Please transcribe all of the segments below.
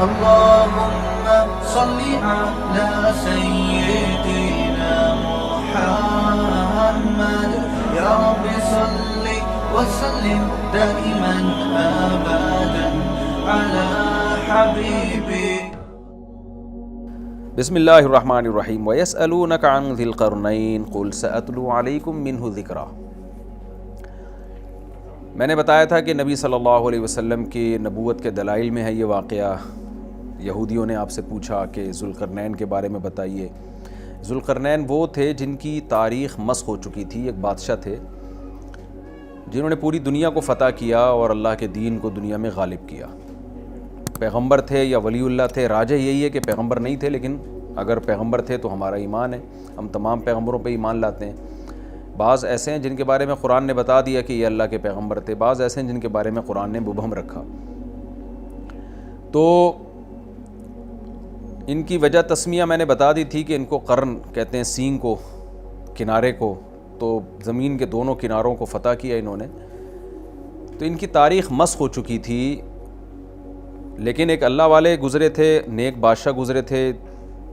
اللهم صل على سيدنا محمد يا رب صل وسلم دائما أبدا على حبيبك. بسم اللہ الرحمن الرحیم. وَيَسْأَلُونَكَ عَنْ ذِي الْقَرْنَيْنِ قُلْ سَأَتْلُو عَلَيْكُمْ مِنْهُ ذِكْرًا. میں نے بتایا تھا کہ نبی صلی اللہ علیہ وسلم کی نبوت کے دلائل میں ہے یہ واقعہ. یہودیوں نے آپ سے پوچھا کہ ذوالقرنین کے بارے میں بتائیے. ذوالقرنین وہ تھے جن کی تاریخ مسخ ہو چکی تھی. ایک بادشاہ تھے جنہوں نے پوری دنیا کو فتح کیا اور اللہ کے دین کو دنیا میں غالب کیا. پیغمبر تھے یا ولی اللہ تھے. راجح یہی ہے کہ پیغمبر نہیں تھے، لیکن اگر پیغمبر تھے تو ہمارا ایمان ہے، ہم تمام پیغمبروں پہ ایمان لاتے ہیں. بعض ایسے ہیں جن کے بارے میں قرآن نے بتا دیا کہ یہ اللہ کے پیغمبر تھے، بعض ایسے ہیں جن کے بارے میں قرآن نے مبہم رکھا. تو ان کی وجہ تسمیہ میں نے بتا دی تھی کہ ان کو قرن کہتے ہیں، سینگ کو، کنارے کو. تو زمین کے دونوں کناروں کو فتح کیا انہوں نے. تو ان کی تاریخ مسخ ہو چکی تھی، لیکن ایک اللہ والے گزرے تھے، نیک بادشاہ گزرے تھے.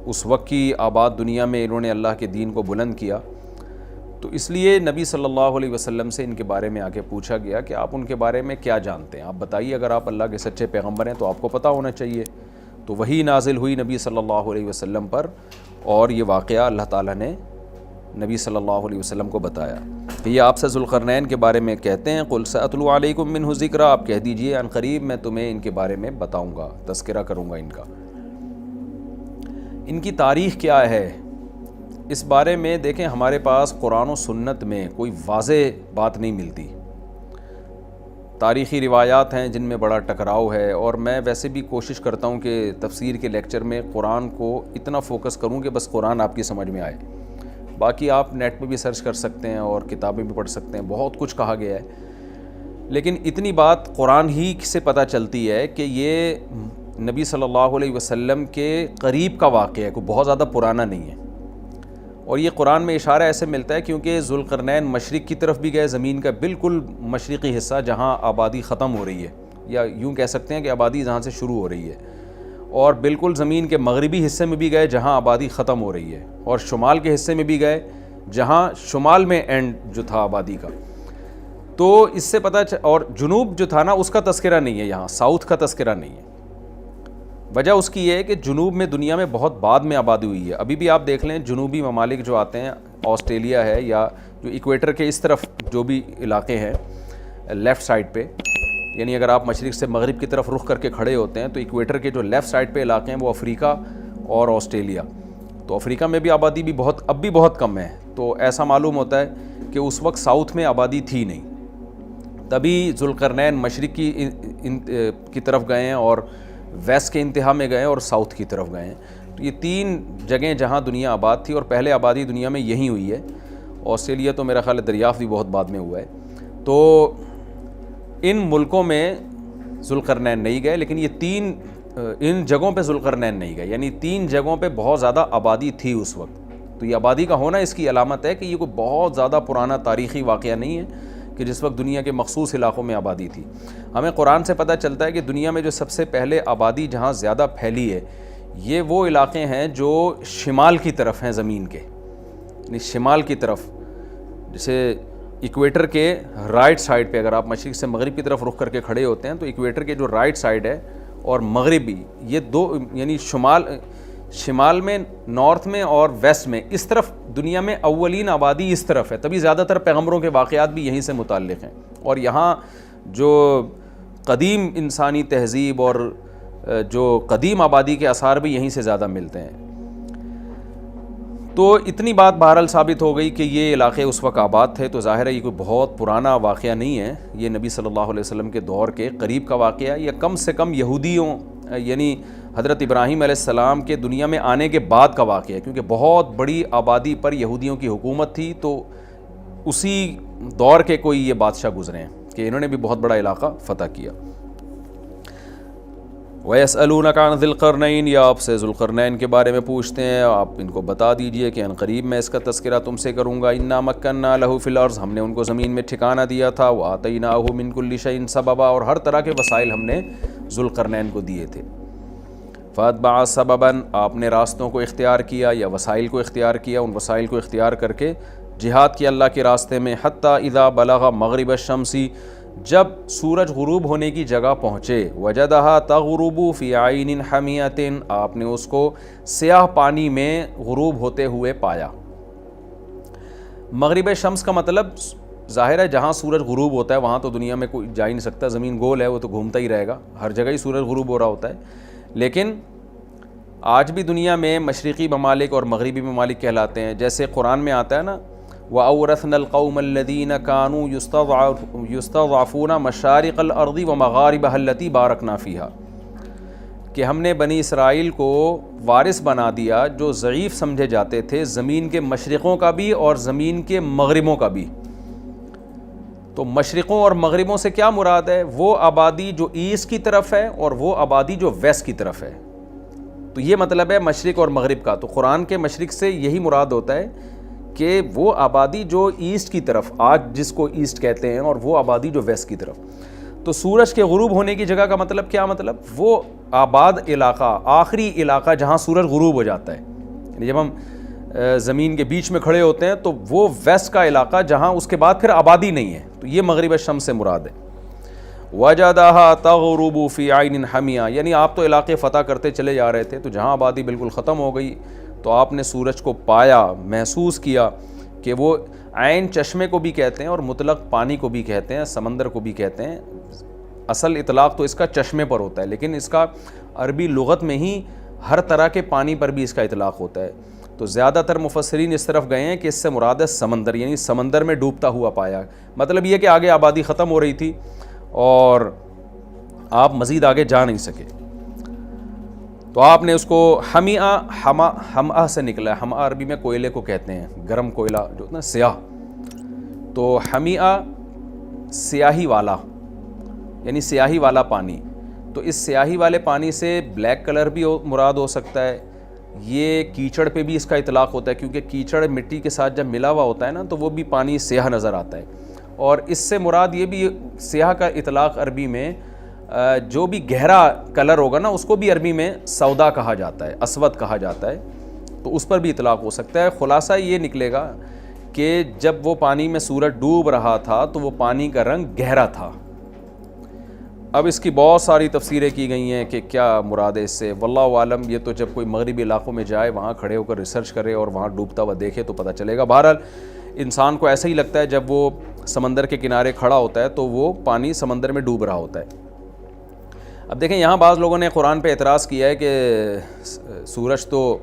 اس وقت کی آباد دنیا میں انہوں نے اللہ کے دین کو بلند کیا. تو اس لیے نبی صلی اللہ علیہ وسلم سے ان کے بارے میں آ کے پوچھا گیا کہ آپ ان کے بارے میں کیا جانتے ہیں، آپ بتائیے. اگر آپ اللہ کے سچے پیغمبر ہیں تو آپ کو پتہ ہونا چاہیے. تو وہی نازل ہوئی نبی صلی اللہ علیہ وسلم پر، اور یہ واقعہ اللہ تعالیٰ نے نبی صلی اللہ علیہ وسلم کو بتایا کہ یہ آپ سے ذوالقرنین کے بارے میں کہتے ہیں. قُلْ سَأَتْلُو عَلَيْكُمْ مِنْهُ ذِكْرًا. آپ کہہ دیجئے عن قریب میں تمہیں ان کے بارے میں بتاؤں گا، تذکرہ کروں گا ان کا. ان کی تاریخ کیا ہے اس بارے میں دیکھیں. ہمارے پاس قرآن و سنت میں کوئی واضح بات نہیں ملتی. تاریخی روایات ہیں جن میں بڑا ٹکراؤ ہے، اور میں ویسے بھی کوشش کرتا ہوں کہ تفسیر کے لیکچر میں قرآن کو اتنا فوکس کروں کہ بس قرآن آپ کی سمجھ میں آئے. باقی آپ نیٹ پہ بھی سرچ کر سکتے ہیں اور کتابیں بھی پڑھ سکتے ہیں، بہت کچھ کہا گیا ہے. لیکن اتنی بات قرآن ہی سے پتہ چلتی ہے کہ یہ نبی صلی اللہ علیہ وسلم کے قریب کا واقعہ ہے، کوئی بہت زیادہ پرانا نہیں ہے. اور یہ قرآن میں اشارہ ایسے ملتا ہے کیونکہ ذوالقرنین مشرق کی طرف بھی گئے، زمین کا بالکل مشرقی حصہ جہاں آبادی ختم ہو رہی ہے، یا یوں کہہ سکتے ہیں کہ آبادی جہاں سے شروع ہو رہی ہے، اور بالکل زمین کے مغربی حصے میں بھی گئے جہاں آبادی ختم ہو رہی ہے، اور شمال کے حصے میں بھی گئے جہاں شمال میں اینڈ جو تھا آبادی کا. تو اس سے اور جنوب جو تھا نا اس کا تذکرہ نہیں ہے یہاں، ساؤتھ کا تذکرہ نہیں ہے. وجہ اس کی یہ ہے کہ جنوب میں دنیا میں بہت بعد میں آبادی ہوئی ہے. ابھی بھی آپ دیکھ لیں جنوبی ممالک جو آتے ہیں، آسٹریلیا ہے یا جو ایکویٹر کے اس طرف جو بھی علاقے ہیں لیفٹ سائڈ پہ، یعنی اگر آپ مشرق سے مغرب کی طرف رخ کر کے کھڑے ہوتے ہیں تو ایکویٹر کے جو لیفٹ سائڈ پہ علاقے ہیں وہ افریقہ اور آسٹریلیا. تو افریقہ میں بھی آبادی بھی اب بھی بہت کم ہے. تو ایسا معلوم ہوتا ہے کہ اس وقت ساؤتھ میں آبادی تھی نہیں، تبھی ذوالقرنین مشرق کی طرف گئے ہیں اور ویسٹ کے انتہا میں گئے اور ساؤتھ کی طرف گئے ہیں. تو یہ تین جگہیں جہاں دنیا آباد تھی، اور پہلے آبادی دنیا میں یہی ہوئی ہے. آسٹریلیا تو میرا خیال ہے دریافت بھی بہت بعد میں ہوا ہے. تو ان ملکوں میں ذوالقرنین نہیں گئے، لیکن یہ ان جگہوں پہ ذوالقرنین نہیں گئے، یعنی تین جگہوں پہ بہت زیادہ آبادی تھی اس وقت. تو یہ آبادی کا ہونا اس کی علامت ہے کہ یہ کوئی بہت زیادہ پرانا تاریخی واقعہ نہیں ہے کہ جس وقت دنیا کے مخصوص علاقوں میں آبادی تھی. ہمیں قرآن سے پتہ چلتا ہے کہ دنیا میں جو سب سے پہلے آبادی جہاں زیادہ پھیلی ہے یہ وہ علاقے ہیں جو شمال کی طرف ہیں زمین کے، یعنی شمال کی طرف. جیسے ایکویٹر کے رائٹ سائڈ پہ اگر آپ مشرق سے مغرب کی طرف رخ کر کے کھڑے ہوتے ہیں تو ایکویٹر کے جو رائٹ سائڈ ہے اور مغربی، یہ دو یعنی شمال میں، نارتھ میں اور ویسٹ میں، اس طرف دنیا میں اولین آبادی اس طرف ہے. تبھی زیادہ تر پیغمبروں کے واقعات بھی یہیں سے متعلق ہیں، اور یہاں جو قدیم انسانی تہذیب اور جو قدیم آبادی کے آثار بھی یہیں سے زیادہ ملتے ہیں. تو اتنی بات بہرحال ثابت ہو گئی کہ یہ علاقے اس وقت آباد تھے. تو ظاہر ہے یہ کوئی بہت پرانا واقعہ نہیں ہے، یہ نبی صلی اللہ علیہ وسلم کے دور کے قریب کا واقعہ ہے. یہ کم سے کم یہودیوں یعنی حضرت ابراہیم علیہ السلام کے دنیا میں آنے کے بعد کا واقعہ ہے، کیونکہ بہت بڑی آبادی پر یہودیوں کی حکومت تھی. تو اسی دور کے کوئی یہ بادشاہ گزرے ہیں کہ انہوں نے بھی بہت بڑا علاقہ فتح کیا. وَيَسْأَلُونَكَ عَنْ ذِي الْقَرْنَيْنِ. یا آپ سے ذوالقرنین کے بارے میں پوچھتے ہیں، آپ ان کو بتا دیجئے کہ ان قریب میں اس کا تذکرہ تم سے کروں گا. اِنَّا مَكَّنَّا لَهُ فِي الْأَرْضِ. ہم نے ان کو زمین میں ٹھکانہ دیا تھا. وَآتَيْنَاهُ مِنْ كُلِّ شَيْءٍ سَبَبًا. اور ہر طرح کے وسائل ہم نے ذوالقرنین کو دیے تھے. فَأَتْبَعَ سَبَبًا، آپ نے راستوں کو اختیار کیا یا وسائل کو اختیار کیا، ان وسائل کو اختیار کر کے جہاد کیا اللہ کے راستے میں. حتیٰ اذا بلغ مغرب الشمس، جب سورج غروب ہونے کی جگہ پہنچے. وجدہا تغرب فی عین حمیۃ، آپ نے اس کو سیاہ پانی میں غروب ہوتے ہوئے پایا. مغرب شمس کا مطلب ظاہر ہے جہاں سورج غروب ہوتا ہے وہاں تو دنیا میں کوئی جا ہی نہیں سکتا، زمین گول ہے وہ تو گھومتا ہی رہے گا، ہر جگہ ہی سورج غروب ہو رہا ہوتا ہے. لیکن آج بھی دنیا میں مشرقی ممالک اور مغربی ممالک کہلاتے ہیں. جیسے قرآن میں آتا ہے نا، وَأَوْرَثْنَا الْقَوْمَ الَّذِينَ كَانُوا يُسْتَضْعَفُونَ مَشَارِقَ الْأَرْضِ وَمَغَارِبَهَا الَّتِي بَارَكْنَا فِيهَا، کہ ہم نے بنی اسرائیل کو وارث بنا دیا جو ضعیف سمجھے جاتے تھے، زمین کے مشرقوں کا بھی اور زمین کے مغربوں کا بھی. تو مشرقوں اور مغربوں سے کیا مراد ہے؟ وہ آبادی جو ایسٹ کی طرف ہے اور وہ آبادی جو ویسٹ کی طرف ہے. تو یہ مطلب ہے مشرق اور مغرب کا. تو قرآن کے مشرق سے یہی مراد ہوتا ہے کہ وہ آبادی جو ایسٹ کی طرف، آج جس کو ایسٹ کہتے ہیں، اور وہ آبادی جو ویسٹ کی طرف. تو سورج کے غروب ہونے کی جگہ کا مطلب کیا؟ مطلب وہ آباد علاقہ، آخری علاقہ جہاں سورج غروب ہو جاتا ہے. یعنی جب ہم زمین کے بیچ میں کھڑے ہوتے ہیں تو وہ ویسٹ کا علاقہ جہاں اس کے بعد پھر آبادی نہیں ہے. تو یہ مغرب الشمس سے مراد ہے. وجدہا تغرب فی عین حمیہ، یعنی آپ تو علاقے فتح کرتے چلے جا رہے تھے تو جہاں آبادی بالکل ختم ہو گئی تو آپ نے سورج کو پایا، محسوس کیا کہ وہ عین چشمے کو بھی کہتے ہیں اور مطلق پانی کو بھی کہتے ہیں، سمندر کو بھی کہتے ہیں. اصل اطلاق تو اس کا چشمے پر ہوتا ہے، لیکن اس کا عربی لغت میں ہی ہر طرح کے پانی پر بھی اس کا اطلاق ہوتا ہے. تو زیادہ تر مفسرین اس طرف گئے ہیں کہ اس سے مراد ہے سمندر، یعنی سمندر میں ڈوبتا ہوا پایا. مطلب یہ کہ آگے آبادی ختم ہو رہی تھی اور آپ مزید آگے جا نہیں سکے. تو آپ نے اس کو حمآ سے نکلا ہے. حمآ عربی میں کوئلے کو کہتے ہیں، گرم کوئلہ جو نا سیاہ. تو حمیہ سیاہی والا، یعنی سیاہی والا پانی. تو اس سیاہی والے پانی سے بلیک کلر بھی مراد ہو سکتا ہے. یہ کیچڑ پہ بھی اس کا اطلاق ہوتا ہے، کیونکہ کیچڑ مٹی کے ساتھ جب ملا ہوا ہوتا ہے نا تو وہ بھی پانی سیاہ نظر آتا ہے. اور اس سے مراد یہ بھی، سیاہ کا اطلاق عربی میں جو بھی گہرا کلر ہوگا نا اس کو بھی عربی میں سودا کہا جاتا ہے، اسود کہا جاتا ہے. تو اس پر بھی اطلاق ہو سکتا ہے. خلاصہ یہ نکلے گا کہ جب وہ پانی میں سورج ڈوب رہا تھا تو وہ پانی کا رنگ گہرا تھا. اب اس کی بہت ساری تفسیریں کی گئی ہیں کہ کیا مراد ہے اس سے، واللہ عالم. یہ تو جب کوئی مغربی علاقوں میں جائے وہاں کھڑے ہو کر ریسرچ کرے اور وہاں ڈوبتا ہوا دیکھے تو پتہ چلے گا. بہرحال انسان کو ایسا ہی لگتا ہے جب وہ سمندر کے کنارے کھڑا ہوتا ہے تو وہ پانی سمندر میں ڈوب رہا ہوتا ہے. اب دیکھیں یہاں بعض لوگوں نے قرآن پہ اعتراض کیا ہے کہ سورج تو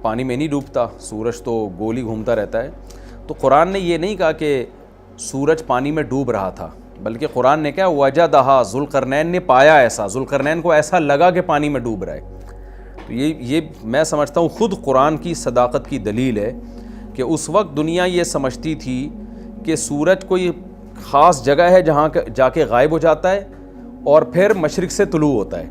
پانی میں نہیں ڈوبتا، سورج تو گول ہی گھومتا رہتا ہے. تو قرآن نے یہ نہیں کہا کہ سورج پانی میں ڈوب رہا تھا، بلکہ قرآن نے کہا وجدہا، ذوالقرنین نے پایا ایسا، ذوالقرنین کو ایسا لگا کہ پانی میں ڈوب رہا ہے. تو یہ میں سمجھتا ہوں خود قرآن کی صداقت کی دلیل ہے کہ اس وقت دنیا یہ سمجھتی تھی کہ سورج کوئی خاص جگہ ہے جہاں جا کے غائب ہو جاتا ہے اور پھر مشرق سے طلوع ہوتا ہے،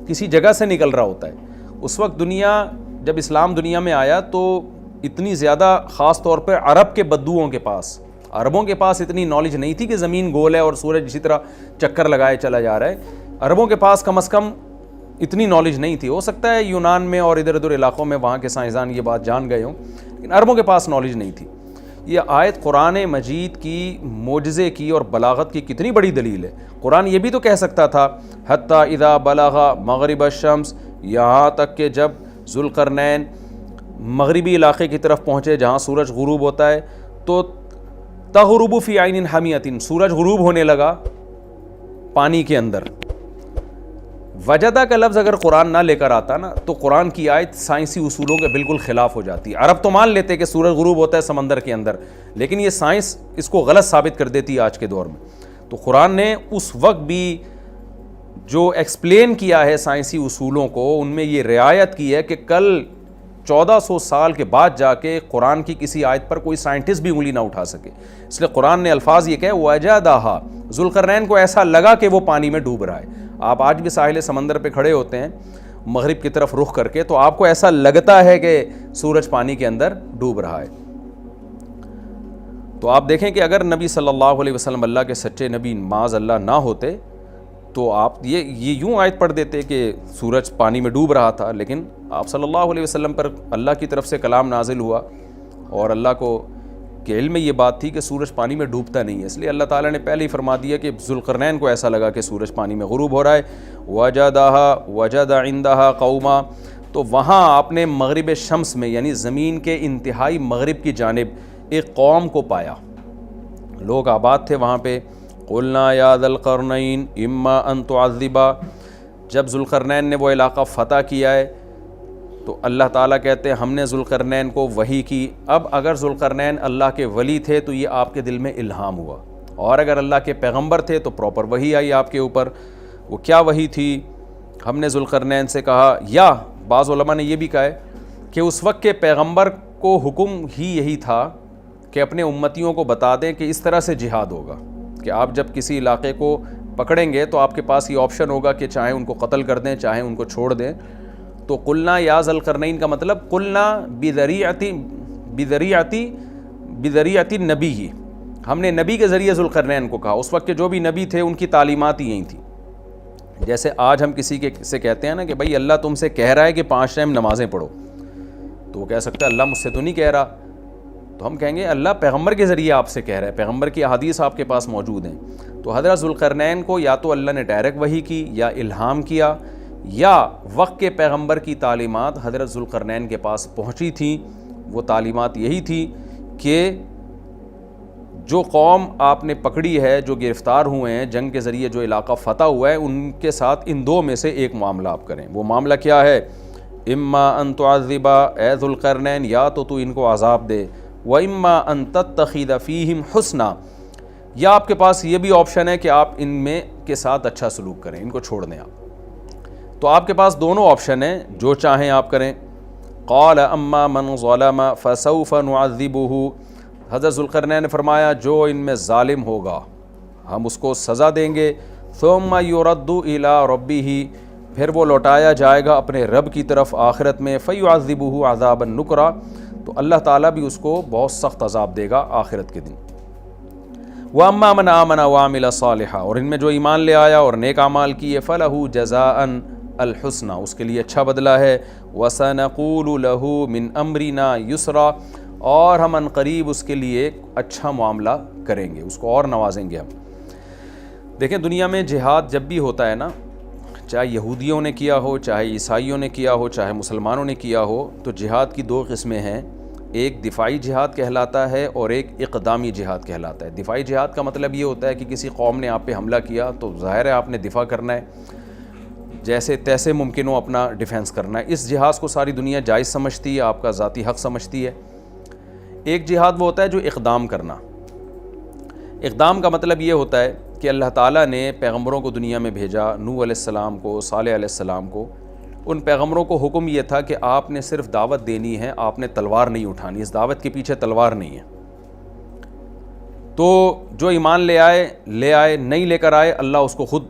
کسی جگہ سے نکل رہا ہوتا ہے. اس وقت دنیا، جب اسلام دنیا میں آیا تو اتنی زیادہ، خاص طور پہ عرب کے بدوؤں کے پاس، عربوں کے پاس اتنی نالج نہیں تھی کہ زمین گول ہے اور سورج اسی طرح چکر لگائے چلا جا رہا ہے. عربوں کے پاس کم از کم اتنی نالج نہیں تھی. ہو سکتا ہے یونان میں اور ادھر ادھر علاقوں میں وہاں کے سائنسدان یہ بات جان گئے ہوں، لیکن عربوں کے پاس نالج نہیں تھی. یہ آیت قرآن مجید کی معجزے کی اور بلاغت کی کتنی بڑی دلیل ہے. قرآن یہ بھی تو کہہ سکتا تھا حتیٰ اذا بلغ مغرب الشمس، یہاں تک کہ جب ذوالقرنین مغربی علاقے کی طرف پہنچے جہاں سورج غروب ہوتا ہے تو تغرب فی عین حمیۃ، سورج غروب ہونے لگا پانی کے اندر. وجدہ کا لفظ اگر قرآن نہ لے کر آتا نا تو قرآن کی آیت سائنسی اصولوں کے بالکل خلاف ہو جاتی. عرب تو مان لیتے کہ سورج غروب ہوتا ہے سمندر کے اندر، لیکن یہ سائنس اس کو غلط ثابت کر دیتی ہے آج کے دور میں. تو قرآن نے اس وقت بھی جو ایکسپلین کیا ہے سائنسی اصولوں کو، ان میں یہ رعایت کی ہے کہ کل 1400 سال کے بعد جا کے قرآن کی کسی آیت پر کوئی سائنٹسٹ بھی انگلی نہ اٹھا سکے. اس لیے قرآن نے الفاظ یہ کہے وجدہا، ذوالقرنین کو ایسا لگا کہ وہ پانی میں ڈوب رہا ہے. آپ آج بھی ساحل سمندر پہ کھڑے ہوتے ہیں مغرب کی طرف رخ کر کے تو آپ کو ایسا لگتا ہے کہ سورج پانی کے اندر ڈوب رہا ہے. تو آپ دیکھیں کہ اگر نبی صلی اللہ علیہ وسلم اللہ کے سچے نبی معاذ اللہ نہ ہوتے تو آپ یہ یوں آیت پڑھ دیتے کہ سورج پانی میں ڈوب رہا تھا، لیکن آپ صلی اللہ علیہ وسلم پر اللہ کی طرف سے کلام نازل ہوا اور اللہ کو کے علم میں یہ بات تھی کہ سورج پانی میں ڈوبتا نہیں ہے، اس لیے اللہ تعالیٰ نے پہلے ہی فرما دیا کہ ذوالقرنین کو ایسا لگا کہ سورج پانی میں غروب ہو رہا ہے، وجد عندها قوما، تو وہاں آپ نے مغرب شمس میں یعنی زمین کے انتہائی مغرب کی جانب ایک قوم کو پایا، لوگ آباد تھے وہاں پہ۔ قلنا یا ذا القرنین اما ان تعذبا، جب ذوالقرنین نے وہ علاقہ فتح کیا ہے تو اللہ تعالیٰ کہتے ہیں ہم نے ذوالقرنین کو وحی کی۔ اب اگر ذوالقرنین اللہ کے ولی تھے تو یہ آپ کے دل میں الہام ہوا، اور اگر اللہ کے پیغمبر تھے تو پراپر وحی آئی آپ کے اوپر۔ وہ کیا وحی تھی؟ ہم نے ذوالقرنین سے کہا، یا بعض علماء نے یہ بھی کہا ہے کہ اس وقت کے پیغمبر کو حکم ہی یہی تھا کہ اپنے امتیوں کو بتا دیں کہ اس طرح سے جہاد ہوگا کہ آپ جب کسی علاقے کو پکڑیں گے تو آپ کے پاس یہ آپشن ہوگا کہ چاہے ان کو قتل کر دیں چاہے ان کو چھوڑ دیں۔ تو قلنا یا ذا القرنین کا مطلب قلنا بذریعتی نبی ہی، ہم نے نبی کے ذریعے ذوالقرنین کو کہا۔ اس وقت کے جو بھی نبی تھے ان کی تعلیمات ہی یہی تھیں۔ جیسے آج ہم کسی سے کہتے ہیں نا کہ بھائی اللہ تم سے کہہ رہا ہے کہ 5 ٹائم نمازیں پڑھو، تو وہ کہہ سکتا ہے اللہ مجھ سے تو نہیں کہہ رہا، تو ہم کہیں گے اللہ پیغمبر کے ذریعے آپ سے کہہ رہا ہے، پیغمبر کی احادیث آپ کے پاس موجود ہیں۔ تو حضرت ذوالقرنین کو یا تو اللہ نے ڈائریکٹ وحی کی یا الہام کیا، یا وقت کے پیغمبر کی تعلیمات حضرت ذوالقرنین کے پاس پہنچی تھیں۔ وہ تعلیمات یہی تھی کہ جو قوم آپ نے پکڑی ہے، جو گرفتار ہوئے ہیں جنگ کے ذریعے، جو علاقہ فتح ہوا ہے، ان کے ساتھ ان 2 میں سے ایک معاملہ آپ کریں۔ وہ معاملہ کیا ہے؟ اما ان تعذبا، اے ذوالقرنین یا تو ان کو عذاب دے، وَإِمَّا أَن تَتَّخِذَ فِيهِمْ حُسْنًا، یا آپ کے پاس یہ بھی آپشن ہے کہ آپ ان میں کے ساتھ اچھا سلوک کریں، ان کو چھوڑ دیں آپ۔ تو آپ کے پاس دونوں آپشن ہیں، جو چاہیں آپ کریں۔ قَالَ أَمَّا مَنْ ظَلَمَ فَسَوْفَ نُعَذِّبُهُ، حضرت ذوالقرنین نے فرمایا جو ان میں ظالم ہوگا ہم اس کو سزا دیں گے۔ ثُمَّ يُرَدُّ إِلَىٰ رَبِّهِ، پھر وہ لوٹایا جائے گا اپنے رب کی طرف آخرت میں۔ فَيُعَذِّبُهُ عَذَابًا نُكْرًا، تو اللہ تعالیٰ بھی اس کو بہت سخت عذاب دے گا آخرت کے دن۔ وَأَمَّا مَنْ آمَنَ وَعَمِلَ صَالِحًا، اور ان میں جو ایمان لے آیا اور نیک اعمال کیے، فَلَهُ جَزَاءً الْحُسْنَى، اس کے لیے اچھا بدلہ ہے۔ وَسَنَقُولُ لَهُ مِنْ أَمْرِنَا يُسْرًا، اور ہم ان قریب اس کے لیے اچھا معاملہ کریں گے، اس کو اور نوازیں گے ہم۔ دیکھیں دنیا میں جہاد جب بھی ہوتا ہے نا، چاہے یہودیوں نے کیا ہو، چاہے عیسائیوں نے کیا ہو، چاہے مسلمانوں نے کیا ہو، تو جہاد کی 2 قسمیں ہیں، ایک دفاعی جہاد کہلاتا ہے اور ایک اقدامی جہاد کہلاتا ہے۔ دفاعی جہاد کا مطلب یہ ہوتا ہے کہ کسی قوم نے آپ پہ حملہ کیا تو ظاہر ہے آپ نے دفاع کرنا ہے، جیسے تیسے ممکن ہو اپنا ڈیفینس کرنا ہے۔ اس جہاد کو ساری دنیا جائز سمجھتی ہے، آپ کا ذاتی حق سمجھتی ہے۔ ایک جہاد وہ ہوتا ہے جو اقدام کرنا۔ اقدام کا مطلب یہ ہوتا ہے کہ اللہ تعالیٰ نے پیغمبروں کو دنیا میں بھیجا، نوح علیہ السلام کو، صالح علیہ السلام کو۔ ان پیغمبروں کو حکم یہ تھا کہ آپ نے صرف دعوت دینی ہے، آپ نے تلوار نہیں اٹھانی، اس دعوت کے پیچھے تلوار نہیں ہے۔ تو جو ایمان لے آئے، نہیں لے کر آئے، اللہ اس کو خود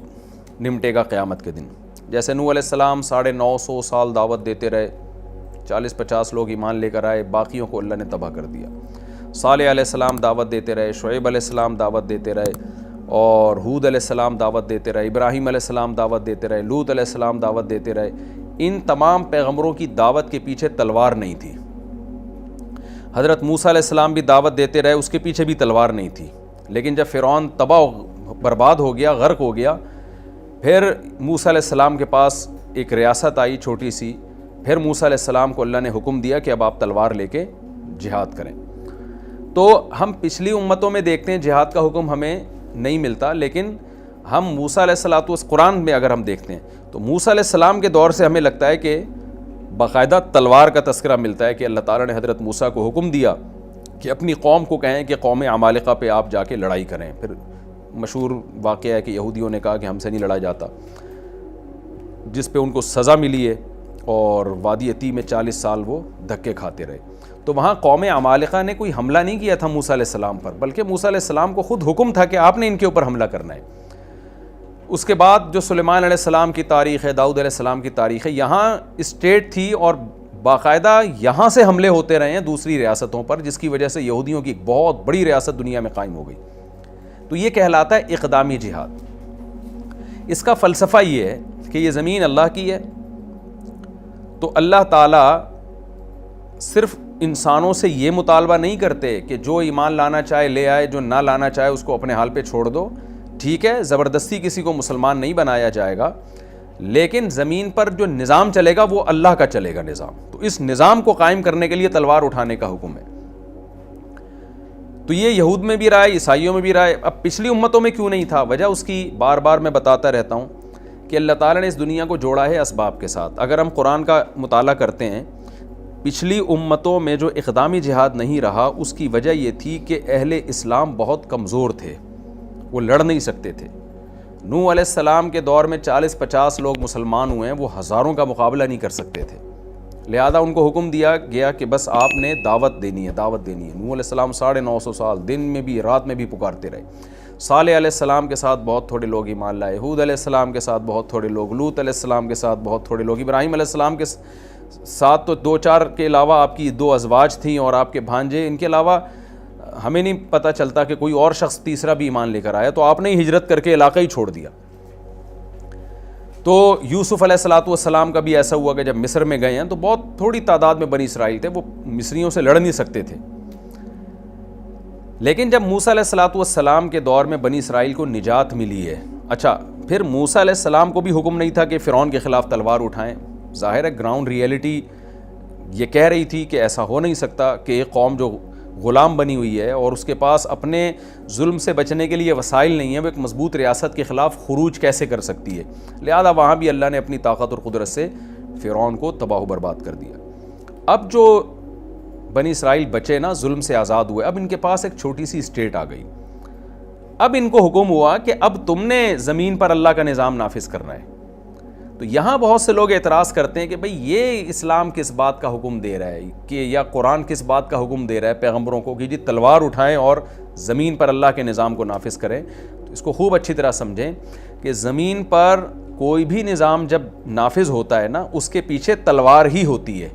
نمٹے گا قیامت کے دن۔ جیسے نوح علیہ السلام 950 سال دعوت دیتے رہے، 40-50 لوگ ایمان لے کر آئے، باقیوں کو اللہ نے تباہ کر دیا۔ صالح علیہ السلام دعوت دیتے رہے، شعیب علیہ السلام دعوت دیتے رہے، اور ہود علیہ السلام دعوت دیتے رہے، ابراہیم علیہ السلام دعوت دیتے رہے، لوط علیہ السلام دعوت دیتے رہے۔ ان تمام پیغمبروں کی دعوت کے پیچھے تلوار نہیں تھی۔ حضرت موسیٰ علیہ السلام بھی دعوت دیتے رہے، اس کے پیچھے بھی تلوار نہیں تھی، لیکن جب فرعون تباہ برباد ہو گیا، غرق ہو گیا، پھر موسیٰ علیہ السلام کے پاس ایک ریاست آئی چھوٹی سی، پھر موسیٰ علیہ السلام کو اللہ نے حکم دیا کہ اب آپ تلوار لے کے جہاد کریں۔ تو ہم پچھلی امتوں میں دیکھتے ہیں جہاد کا حکم ہمیں نہیں ملتا، لیکن ہم موسیٰ علیہ السلام اس قرآن میں اگر ہم دیکھتے ہیں تو موسیٰ علیہ السلام کے دور سے ہمیں لگتا ہے کہ باقاعدہ تلوار کا تذکرہ ملتا ہے کہ اللہ تعالیٰ نے حضرت موسیٰ کو حکم دیا کہ اپنی قوم کو کہیں کہ قوم عمالقہ پہ آپ جا کے لڑائی کریں۔ پھر مشہور واقعہ ہے کہ یہودیوں نے کہا کہ ہم سے نہیں لڑا جاتا، جس پہ ان کو سزا ملی ہے، اور وادی عتیق میں 40 سال وہ دھکے کھاتے رہے۔ تو وہاں قوم عمالقہ نے کوئی حملہ نہیں کیا تھا موسیٰ علیہ السلام پر، بلکہ موسیٰ علیہ السلام کو خود حکم تھا کہ آپ نے ان کے اوپر حملہ کرنا ہے۔ اس کے بعد جو سلیمان علیہ السلام کی تاریخ ہے، داؤد علیہ السلام کی تاریخ ہے، یہاں اسٹیٹ تھی اور باقاعدہ یہاں سے حملے ہوتے رہے ہیں دوسری ریاستوں پر، جس کی وجہ سے یہودیوں کی ایک بہت بڑی ریاست دنیا میں قائم ہو گئی۔ تو یہ کہلاتا ہے اقدامی جہاد۔ اس کا فلسفہ یہ ہے کہ یہ زمین اللہ کی ہے، تو اللہ تعالیٰ صرف انسانوں سے یہ مطالبہ نہیں کرتے کہ جو ایمان لانا چاہے لے آئے، جو نہ لانا چاہے اس کو اپنے حال پہ چھوڑ دو، ٹھیک ہے، زبردستی کسی کو مسلمان نہیں بنایا جائے گا، لیکن زمین پر جو نظام چلے گا وہ اللہ کا چلے گا نظام، تو اس نظام کو قائم کرنے کے لیے تلوار اٹھانے کا حکم ہے۔ تو یہ یہود میں بھی رہا ہے، عیسائیوں میں بھی رہا ہے، اب پچھلی امتوں میں کیوں نہیں تھا؟ وجہ اس کی بار بار میں بتاتا رہتا ہوں کہ اللہ تعالیٰ نے اس دنیا کو جوڑا ہے اسباب کے ساتھ۔ اگر ہم قرآن کا مطالعہ کرتے ہیں، پچھلی امتوں میں جو اقدامی جہاد نہیں رہا اس کی وجہ یہ تھی کہ اہل اسلام بہت کمزور تھے، وہ لڑ نہیں سکتے تھے۔ نوح علیہ السلام کے دور میں 40-50 لوگ مسلمان ہوئے ہیں، وہ ہزاروں کا مقابلہ نہیں کر سکتے تھے، لہذا ان کو حکم دیا گیا کہ بس آپ نے دعوت دینی ہے، دعوت دینی ہے۔ نوح علیہ السلام 950 سال دن میں بھی رات میں بھی پکارتے رہے۔ صالح علیہ السلام کے ساتھ بہت تھوڑے لوگ ایمان لائے، ہود علیہ السلام کے ساتھ بہت تھوڑے لوگ، لوط علیہ السلام کے ساتھ بہت تھوڑے لوگ، ابراہیم علیہ السلام کے ساتھ تو 2-4 کے علاوہ آپ کی 2 ازواج تھیں اور آپ کے بھانجے، ان کے علاوہ ہمیں نہیں پتہ چلتا کہ کوئی اور شخص تیسرا بھی ایمان لے کر آیا، تو آپ نے ہجرت کر کے علاقہ ہی چھوڑ دیا۔ تو یوسف علیہ السلام کا بھی ایسا ہوا کہ جب مصر میں گئے ہیں تو بہت تھوڑی تعداد میں بنی اسرائیل تھے، وہ مصریوں سے لڑ نہیں سکتے تھے، لیکن جب موسیٰ علیہ السلام کے دور میں بنی اسرائیل کو نجات ملی ہے، اچھا پھر موسیٰ علیہ السلام کو بھی حکم نہیں تھا کہ فرعون کے خلاف تلوار اٹھائیں، ظاہر ہے گراؤنڈ ریئلٹی یہ کہہ رہی تھی کہ ایسا ہو نہیں سکتا کہ ایک قوم جو غلام بنی ہوئی ہے اور اس کے پاس اپنے ظلم سے بچنے کے لیے وسائل نہیں ہیں، وہ ایک مضبوط ریاست کے خلاف خروج کیسے کر سکتی ہے، لہذا وہاں بھی اللہ نے اپنی طاقت اور قدرت سے فرعون کو تباہ و برباد کر دیا۔ اب جو بنی اسرائیل بچے نا، ظلم سے آزاد ہوئے، اب ان کے پاس ایک چھوٹی سی اسٹیٹ آ گئی، اب ان کو حکم ہوا کہ اب تم نے زمین پر اللہ کا نظام نافذ کرنا ہے۔ تو یہاں بہت سے لوگ اعتراض کرتے ہیں کہ بھئی یہ اسلام کس بات کا حکم دے رہا ہے، کہ یا قرآن کس بات کا حکم دے رہا ہے پیغمبروں کو کہ جی تلوار اٹھائیں اور زمین پر اللہ کے نظام کو نافذ کریں۔ تو اس کو خوب اچھی طرح سمجھیں کہ زمین پر کوئی بھی نظام جب نافذ ہوتا ہے نا، اس کے پیچھے تلوار ہی ہوتی ہے،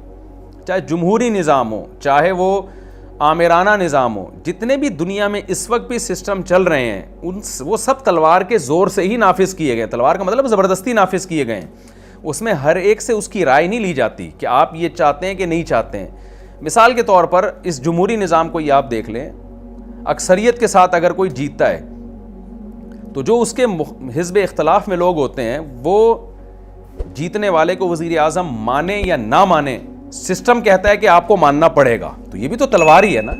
چاہے جمہوری نظام ہو، چاہے وہ آمرانہ نظام ہو، جتنے بھی دنیا میں اس وقت بھی سسٹم چل رہے ہیں وہ سب تلوار کے زور سے ہی نافذ کیے گئے، تلوار کا مطلب زبردستی نافذ کیے گئے ہیں، اس میں ہر ایک سے اس کی رائے نہیں لی جاتی کہ آپ یہ چاہتے ہیں کہ نہیں چاہتے ہیں۔ مثال کے طور پر اس جمہوری نظام کو یہ آپ دیکھ لیں، اکثریت کے ساتھ اگر کوئی جیتتا ہے تو جو اس کے حزب اختلاف میں لوگ ہوتے ہیں وہ جیتنے والے کو وزیر اعظم مانے یا نہ مانے، سسٹم کہتا ہے کہ آپ کو ماننا پڑے گا، تو یہ بھی تو تلوار ہی ہے نا۔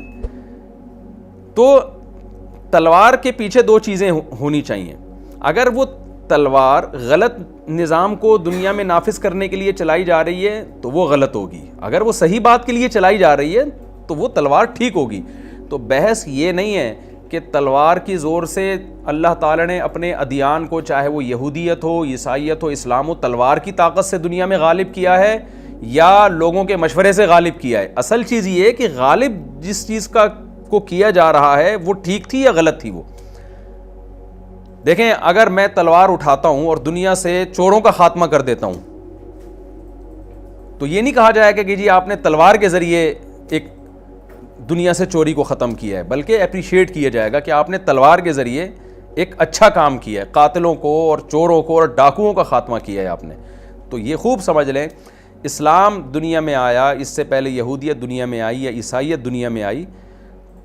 تو تلوار کے پیچھے 2 چیزیں ہونی چاہیے، اگر وہ تلوار غلط نظام کو دنیا میں نافذ کرنے کے لیے چلائی جا رہی ہے تو وہ غلط ہوگی، اگر وہ صحیح بات کے لیے چلائی جا رہی ہے تو وہ تلوار ٹھیک ہوگی۔ تو بحث یہ نہیں ہے کہ تلوار کی زور سے اللہ تعالیٰ نے اپنے ادیان کو، چاہے وہ یہودیت ہو، عیسائیت ہو، اسلام ہو، تلوار کی طاقت سے دنیا میں غالب کیا ہے یا لوگوں کے مشورے سے غالب کیا ہے۔ اصل چیز یہ ہے کہ غالب جس چیز کو کیا جا رہا ہے وہ ٹھیک تھی یا غلط تھی۔ وہ دیکھیں، اگر میں تلوار اٹھاتا ہوں اور دنیا سے چوروں کا خاتمہ کر دیتا ہوں تو یہ نہیں کہا جائے گا کہ جی آپ نے تلوار کے ذریعے ایک دنیا سے چوری کو ختم کیا ہے، بلکہ اپریشیٹ کیا جائے گا کہ آپ نے تلوار کے ذریعے ایک اچھا کام کیا ہے، قاتلوں کو اور چوروں کو اور ڈاکوؤں کا خاتمہ کیا ہے آپ نے۔ تو یہ خوب سمجھ لیں، اسلام دنیا میں آیا، اس سے پہلے یہودیت دنیا میں آئی یا عیسائیت دنیا میں آئی،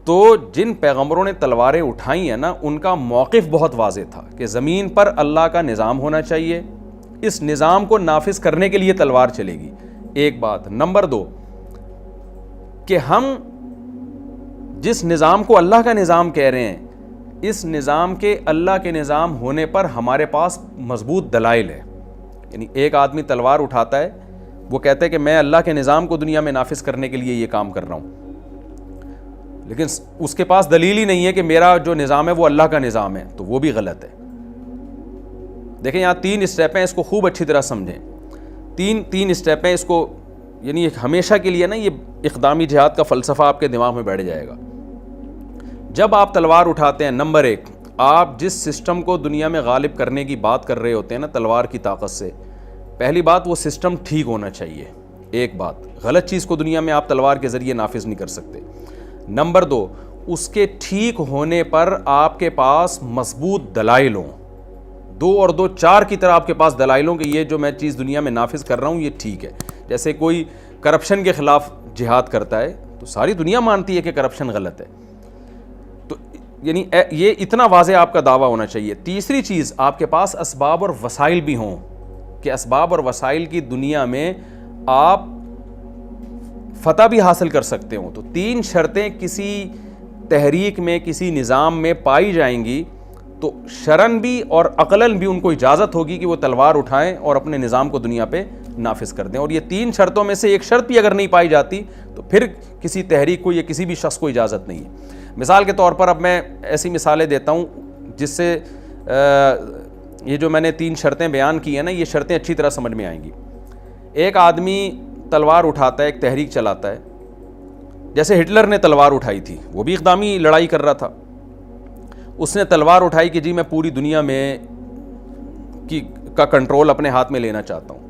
تو جن پیغمبروں نے تلواریں اٹھائی ہیں نا، ان کا موقف بہت واضح تھا کہ زمین پر اللہ کا نظام ہونا چاہیے، اس نظام کو نافذ کرنے کے لیے تلوار چلے گی، ایک بات۔ نمبر 2 کہ ہم جس نظام کو اللہ کا نظام کہہ رہے ہیں، اس نظام کے اللہ کے نظام ہونے پر ہمارے پاس مضبوط دلائل ہے۔ یعنی ایک آدمی تلوار اٹھاتا ہے، وہ کہتا ہے کہ میں اللہ کے نظام کو دنیا میں نافذ کرنے کے لیے یہ کام کر رہا ہوں، لیکن اس کے پاس دلیل ہی نہیں ہے کہ میرا جو نظام ہے وہ اللہ کا نظام ہے، تو وہ بھی غلط ہے۔ دیکھیں یہاں 3 اسٹیپ ہیں، اس کو خوب اچھی طرح سمجھیں۔ تین اسٹیپ ہیں، اس کو یعنی ایک ہمیشہ کے لیے نا یہ اقدامی جہاد کا فلسفہ آپ کے دماغ میں بیٹھ جائے گا۔ جب آپ تلوار اٹھاتے ہیں، نمبر 1، آپ جس سسٹم کو دنیا میں غالب کرنے کی بات کر رہے ہوتے ہیں نا تلوار کی طاقت سے، پہلی بات وہ سسٹم ٹھیک ہونا چاہیے، ایک بات، غلط چیز کو دنیا میں آپ تلوار کے ذریعے نافذ نہیں کر سکتے۔ نمبر 2، اس کے ٹھیک ہونے پر آپ کے پاس مضبوط دلائل ہوں، 2 اور 2 4 کی طرح آپ کے پاس دلائلوں کہ یہ جو میں چیز دنیا میں نافذ کر رہا ہوں یہ ٹھیک ہے. جیسے کوئی کرپشن کے خلاف جہاد کرتا ہے تو ساری دنیا مانتی ہے کہ کرپشن غلط ہے. تو یعنی یہ اتنا واضح آپ کا دعویٰ ہونا چاہیے. تیسری چیز، آپ کے پاس اسباب اور وسائل بھی ہوں کہ اسباب اور وسائل کی دنیا میں آپ فتح بھی حاصل کر سکتے ہوں. تو 3 شرطیں کسی تحریک میں، کسی نظام میں پائی جائیں گی تو شرعن بھی اور عقلاً بھی ان کو اجازت ہوگی کہ وہ تلوار اٹھائیں اور اپنے نظام کو دنیا پہ نافذ کر دیں. اور یہ 3 شرطوں میں سے ایک شرط بھی اگر نہیں پائی جاتی تو پھر کسی تحریک کو یا کسی بھی شخص کو اجازت نہیں ہے. مثال کے طور پر اب میں ایسی مثالیں دیتا ہوں جس سے یہ جو میں نے 3 شرطیں بیان کی ہیں نا، یہ شرطیں اچھی طرح سمجھ میں آئیں گی. ایک آدمی تلوار اٹھاتا ہے، ایک تحریک چلاتا ہے. جیسے ہٹلر نے تلوار اٹھائی تھی، وہ بھی اقدامی لڑائی کر رہا تھا. اس نے تلوار اٹھائی کہ جی میں پوری دنیا میں کا کنٹرول اپنے ہاتھ میں لینا چاہتا ہوں.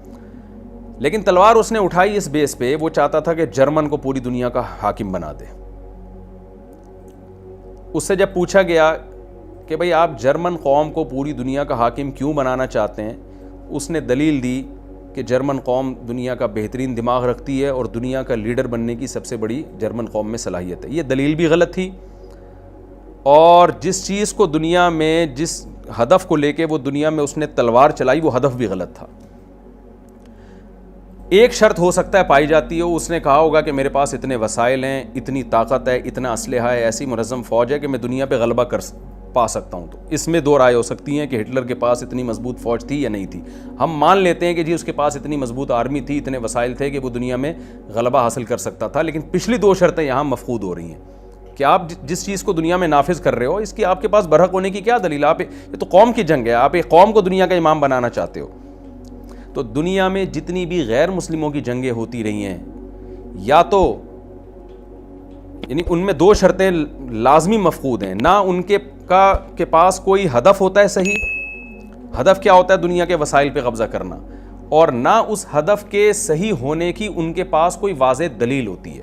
لیکن تلوار اس نے اٹھائی اس بیس پہ وہ چاہتا تھا کہ جرمن کو پوری دنیا کا حاکم بنا دے. اس سے جب پوچھا گیا کہ بھئی آپ جرمن قوم کو پوری دنیا کا حاکم کیوں بنانا چاہتے ہیں، اس نے دلیل دی کہ جرمن قوم دنیا کا بہترین دماغ رکھتی ہے اور دنیا کا لیڈر بننے کی سب سے بڑی جرمن قوم میں صلاحیت ہے. یہ دلیل بھی غلط تھی، اور جس چیز کو دنیا میں، جس ہدف کو لے کے وہ دنیا میں اس نے تلوار چلائی، وہ ہدف بھی غلط تھا. ایک شرط ہو سکتا ہے پائی جاتی ہو، اس نے کہا ہوگا کہ میرے پاس اتنے وسائل ہیں، اتنی طاقت ہے، اتنا اسلحہ ہے، ایسی منظم فوج ہے کہ میں دنیا پہ غلبہ پا سکتا ہوں. تو اس میں 2 رائے ہو سکتی ہیں کہ ہٹلر کے پاس اتنی مضبوط فوج تھی یا نہیں تھی. ہم مان لیتے ہیں کہ جی اس کے پاس اتنی مضبوط آرمی تھی، اتنے وسائل تھے کہ وہ دنیا میں غلبہ حاصل کر سکتا تھا. لیکن پچھلی 2 شرطیں یہاں مفقود ہو رہی ہیں کہ آپ جس چیز کو دنیا میں نافذ کر رہے ہو اس کی آپ کے پاس برحق ہونے کی کیا دلیل؟ آپ یہ تو قوم کی جنگ ہے، آپ ایک قوم کو دنیا کا امام بنانا چاہتے ہو. تو دنیا میں جتنی بھی غیر مسلموں کی جنگیں ہوتی رہی ہیں، یا تو یعنی ان میں 2 شرطیں لازمی مفقود ہیں. نہ ان کے پاس کوئی ہدف ہوتا ہے صحیح، ہدف کیا ہوتا ہے دنیا کے وسائل پہ قبضہ کرنا، اور نہ اس ہدف کے صحیح ہونے کی ان کے پاس کوئی واضح دلیل ہوتی ہے.